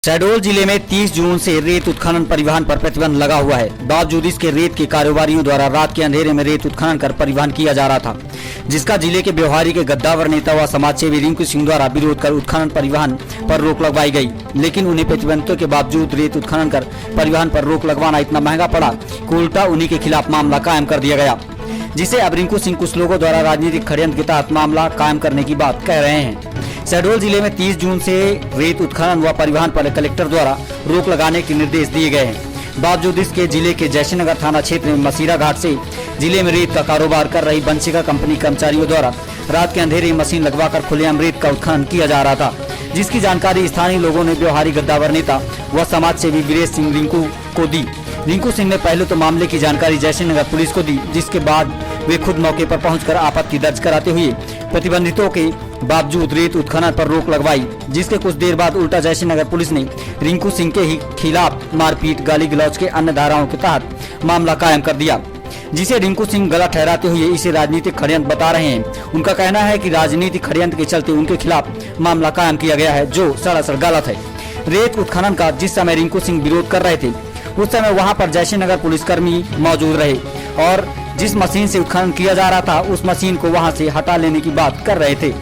शहडोल जिले में 30 जून से रेत उत्खनन परिवहन पर प्रतिबंध लगा हुआ है। बावजूद इसके रेत के कारोबारियों द्वारा रात के अंधेरे में रेत उत्खनन कर परिवहन किया जा रहा था, जिसका जिले के व्यवहारी के गद्दावर नेता व समाजसेवी रिंकू सिंह द्वारा विरोध कर उत्खनन परिवहन पर रोक लगवाई गई। लेकिन उन्हें प्रतिबंधों के बावजूद रेत उत्खनन कर परिवहन पर रोक लगवाना इतना महंगा पड़ा कि उल्टा उन्हीं के खिलाफ मामला कायम कर दिया गया, जिसे अब रिंकू सिंह कुछ लोगों द्वारा राजनीतिक षड्यंत्र के तहत मामला कायम करने की बात कह रहे हैं। शहडोल जिले में 30 जून से रेत उत्खनन व परिवहन पर कलेक्टर द्वारा रोक लगाने के निर्देश दिए गए हैं। बावजूद इसके जिले के जयसिंहनगर थाना क्षेत्र में मसीरा घाट से जिले में रेत का कारोबार कर रही बंशिका कंपनी कर्मचारियों द्वारा रात के अंधेरे मशीन लगवाकर खुलेआम रेत का उत्खनन किया जा रहा था, जिसकी जानकारी स्थानीय लोगों ने व्यवहारी गद्दावर नेता व समाज सेवी वीरेश सिंह रिंकू को दी। रिंकू सिंह ने पहले तो मामले की जानकारी जयसिंहनगर पुलिस को दी, जिसके बाद वे खुद मौके पर पहुंचकर आपत्ति दर्ज कराते हुए प्रतिबंधितों के बावजूद रेत उत्खनन पर रोक लगवाई, जिसके कुछ देर बाद उल्टा जयसिंहनगर पुलिस ने रिंकू सिंह के ही खिलाफ मारपीट, गाली गलौज के अन्य धाराओं के तहत मामला कायम कर दिया, जिसे रिंकू सिंह गलत ठहराते हुए इसे राजनीतिक षड्यंत्र बता रहे हैं। उनका कहना है कि राजनीतिक षड्यंत्र के चलते उनके खिलाफ मामला कायम किया गया है, जो सरासर गलत है। रेत उत्खनन का जिस समय रिंकू सिंह विरोध कर रहे थे, उस समय वहां पर जयसिंहनगर पुलिसकर्मी मौजूद रहे और जिस मशीन से उत्खनन किया जा रहा था उस मशीन को वहां से हटा लेने की बात कर रहे थे,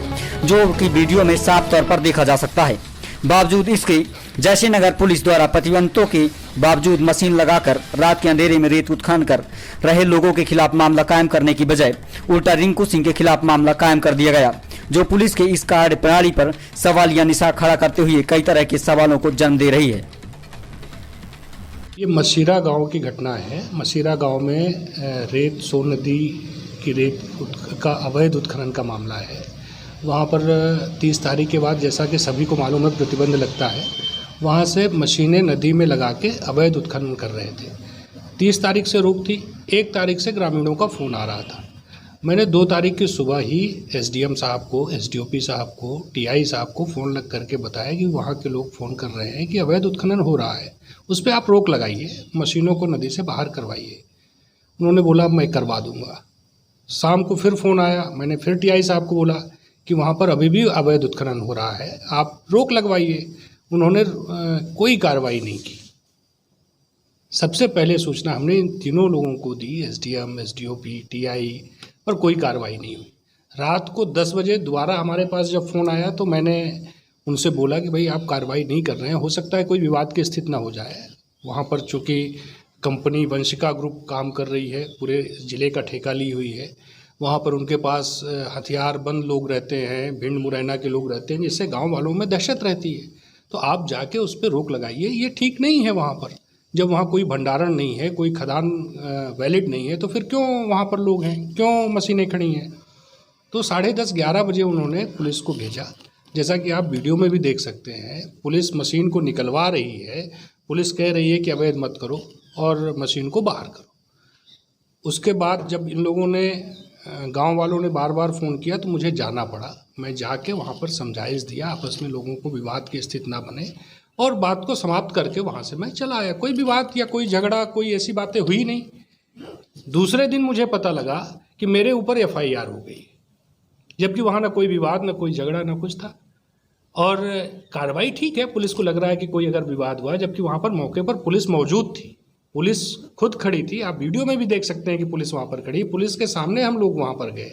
जो कि वीडियो में साफ तौर पर देखा जा सकता है। बावजूद इसके जयसिंहनगर पुलिस द्वारा प्रतिबंधों के बावजूद मशीन लगाकर रात के अंधेरे में रेत उत्खनन कर रहे लोगों के खिलाफ मामला कायम करने की बजाय उल्टा रिंकू सिंह के खिलाफ मामला कायम कर दिया गया, जो पुलिस के इस कार्य प्रणाली पर सवालिया निशान खड़ा करते हुए कई तरह के सवालों को जन्म दे रही है। ये मसीरा गांव की घटना है। मसीरा गांव में रेत सोन नदी की रेत का अवैध उत्खनन का मामला है। वहाँ पर 30 तारीख के बाद, जैसा कि सभी को मालूम है, प्रतिबंध लगता है। वहाँ से मशीनें नदी में लगा के अवैध उत्खनन कर रहे थे। 30 तारीख से रोक थी। 1 तारीख से ग्रामीणों का फ़ोन आ रहा था। मैंने 2 तारीख की सुबह ही एसडीएम साहब को, एसडीओपी साहब को, टीआई साहब को फ़ोन लग करके बताया कि वहाँ के लोग फ़ोन कर रहे हैं कि अवैध उत्खनन हो रहा है, उस पर आप रोक लगाइए, मशीनों को नदी से बाहर करवाइए। उन्होंने बोला मैं करवा दूंगा। शाम को फिर फ़ोन आया, मैंने फिर टीआई साहब को बोला कि वहाँ पर अभी भी अवैध उत्खनन हो रहा है, आप रोक लगवाइए। उन्होंने कोई कार्रवाई नहीं की। सबसे पहले सूचना हमने इन तीनों लोगों को दी, एसडीएम, एसडीओपी, टीआई, पर कोई कार्रवाई नहीं हुई। रात को 10 बजे दोबारा हमारे पास जब फ़ोन आया तो मैंने उनसे बोला कि भाई आप कार्रवाई नहीं कर रहे हैं, हो सकता है कोई विवाद की स्थिति ना हो जाए। वहाँ पर चूँकि कंपनी वंशिका ग्रुप काम कर रही है, पूरे ज़िले का ठेका ली हुई है, वहाँ पर उनके पास हथियारबंद लोग रहते हैं, भिंड मुरैना के लोग रहते हैं, जिससे गाँव वालों में दहशत रहती है। तो आप जाके उस पर रोक लगाइए, ये ठीक नहीं है। वहाँ पर जब वहाँ कोई भंडारण नहीं है, कोई खदान वैलिड नहीं है, तो फिर क्यों वहाँ पर लोग हैं, क्यों मशीनें खड़ी हैं? तो 10:30-11 बजे उन्होंने पुलिस को भेजा। जैसा कि आप वीडियो में भी देख सकते हैं, पुलिस मशीन को निकलवा रही है। पुलिस कह रही है कि अवैध मत करो और मशीन को बाहर करो। उसके बाद जब इन लोगों ने, गांव वालों ने बार बार फ़ोन किया तो मुझे जाना पड़ा। मैं जाके वहाँ पर समझाइश दिया, आपस में लोगों को विवाद की स्थिति ना बने, और बात को समाप्त करके वहाँ से मैं चला आया। कोई विवाद या कोई झगड़ा, कोई ऐसी बातें हुई नहीं। दूसरे दिन मुझे पता लगा कि मेरे ऊपर एफआईआर हो गई, जबकि वहाँ ना कोई विवाद, ना कोई झगड़ा, ना कुछ था। और कार्रवाई ठीक है, पुलिस को लग रहा है कि कोई अगर विवाद हुआ, जबकि वहाँ पर मौके पर पुलिस मौजूद थी, पुलिस खुद खड़ी थी। आप वीडियो में भी देख सकते हैं कि पुलिस वहाँ पर खड़ी, पुलिस के सामने हम लोग वहाँ पर गए,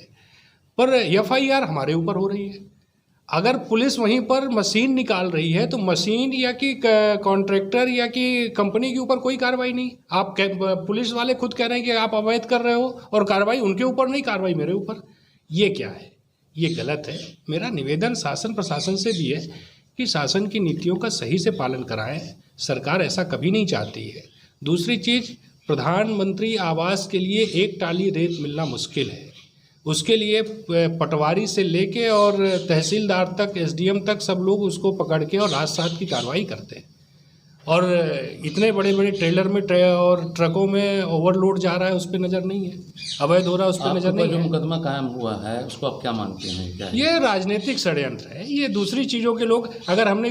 पर एफआईआर हमारे ऊपर हो रही है। अगर पुलिस वहीं पर मशीन निकाल रही है तो मशीन या कि कॉन्ट्रैक्टर या कि कंपनी के ऊपर कोई कार्रवाई नहीं। आप पुलिस वाले खुद कह रहे हैं कि आप अवैध कर रहे हो और कार्रवाई उनके ऊपर नहीं, कार्रवाई मेरे ऊपर। ये क्या है? ये गलत है। मेरा निवेदन शासन प्रशासन से भी है कि शासन की नीतियों का सही से पालन कराएं। सरकार ऐसा कभी नहीं चाहती है। दूसरी चीज़, प्रधानमंत्री आवास के लिए 1 टाली रेत मिलना मुश्किल है। उसके लिए पटवारी से लेके और तहसीलदार तक, एसडीएम तक, सब लोग उसको पकड़ के और रात-रात की कार्रवाई करते हैं। और इतने बड़े बड़े ट्रेलर में और ट्रकों में ओवरलोड जा रहा है, उस पर नज़र नहीं है। अवैध हो रहा है, उस पर नज़र नहीं है। जो मुकदमा कायम हुआ है उसको आप क्या मानते हैं? क्या ये राजनीतिक षड्यंत्र है। ये दूसरी चीज़ों के लोग, अगर हमने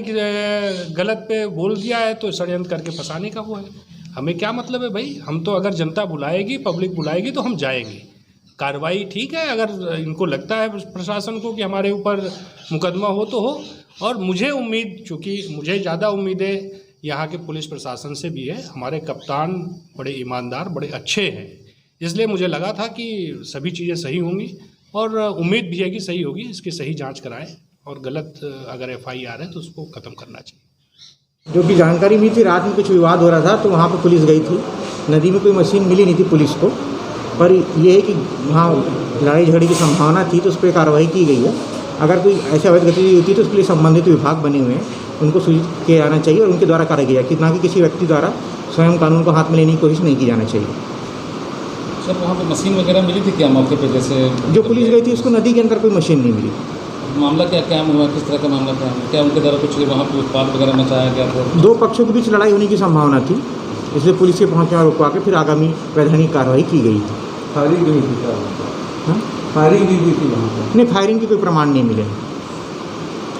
गलत पे बोल दिया है तो षड्यंत्र करके फंसाने का वो है। हमें क्या मतलब है भाई? हम तो अगर जनता बुलाएगी, पब्लिक बुलाएगी तो हम जाएंगे। कार्रवाई ठीक है, अगर इनको लगता है प्रशासन को कि हमारे ऊपर मुकदमा हो तो हो, और मुझे उम्मीद, चूँकि मुझे ज़्यादा उम्मीद है यहाँ के पुलिस प्रशासन से भी है। हमारे कप्तान बड़े ईमानदार, बड़े अच्छे हैं, इसलिए मुझे लगा था कि सभी चीज़ें सही होंगी और उम्मीद भी है कि सही होगी। इसकी सही जांच कराएं और गलत अगर FIR है तो उसको ख़त्म करना चाहिए। जो कि जानकारी मिली थी, रात में कुछ विवाद हो रहा था तो वहाँ पर पुलिस गई थी। नदी में कोई मशीन मिली नहीं थी पुलिस को, पर ये है कि वहाँ लड़ाई झगड़े की संभावना थी तो उस पर कार्रवाई की गई है। अगर कोई ऐसी अवैध गतिविधि होती है तो उसके लिए संबंधित विभाग बने हुए हैं, उनको सूचित किया जाना चाहिए और उनके द्वारा करा गया कि ना कि किसी व्यक्ति द्वारा स्वयं कानून को हाथ में लेने की कोशिश नहीं की जाना चाहिए। सर वहाँ पे मशीन वगैरह मिली थी क्या मौके पे? जैसे जो पुलिस गई थी उसको नदी के अंदर कोई मशीन नहीं मिली। मामला क्या कायम हुआ, किस तरह का मामला कायम हुआ? क्या उनके द्वारा कुछ वहाँ पे उत्पाद वगैरह मचाया गया था? दो पक्षों के बीच लड़ाई होने की संभावना थी, इसलिए पुलिस के पहुँचने और रुकवा के फिर आगामी वैधानिक कार्रवाई की गई थी। फायरिंग भी हुई थी क्या? हाँ, फायरिंग भी हुई थी वहाँ पर? नहीं, फायरिंग के कोई प्रमाण नहीं मिले।